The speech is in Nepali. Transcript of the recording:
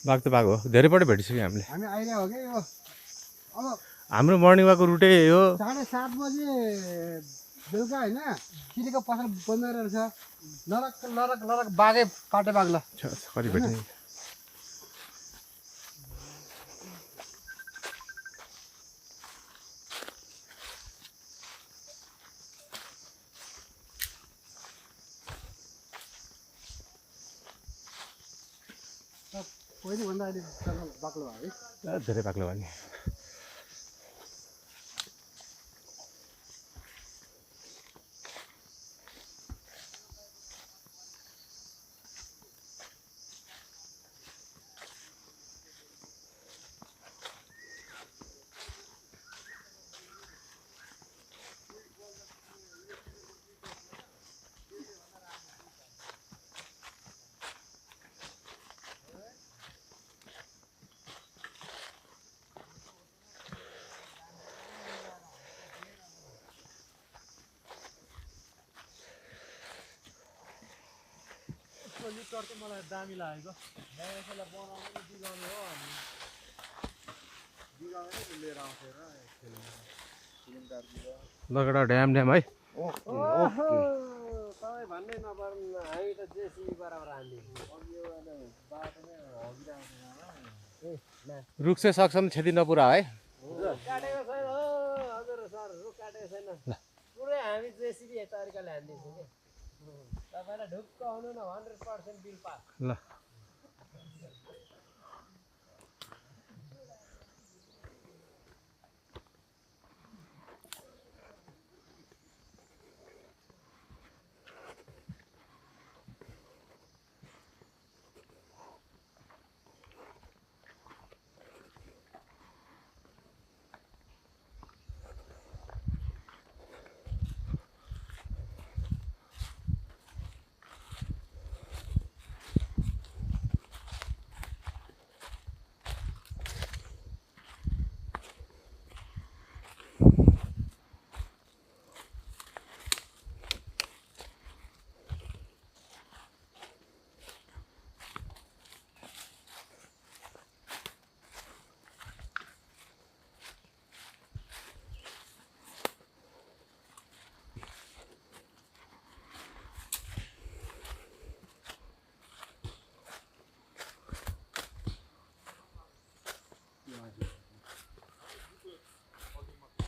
बाघ त बाघ हो धेरैपल्ट भेटिसक्यो हामीले हामी आइरहेको हो क्या यो अब हाम्रो मर्निङ वाकको रुटै हो 7:30 बजे बेलुका होइन किनेको पसल बन्द गरेर छ नरक नरक नरक बाघै काटे बाघला कति भेट्ने पहिलेभन्दा अहिले जङ्गल बाक्लो भयो है धेरै बाक्लो भयो नि लिटर चाहिँ मलाई दामी लागेको यसलाई बनाउनु पनि बिगाउने हो अनि बिगाउने लिएर आउँछ र लगडा ड्याम ड्याम है तपाईँ भन्नै नपर्नु हामी त जेसिबी बराबर हान्दिन्छौँ अघि एउटा बाटोमै हगिरहेको रुख चाहिँ सक्छन् क्षति नपुरा है काटेको छैन हजुर सर रुख काटेको छैन पुरै हामी जेसिबी तरिकाले हान्दिन्छौँ कि तपाईँलाई ढुक्क आउनु न 100% बिल पास ल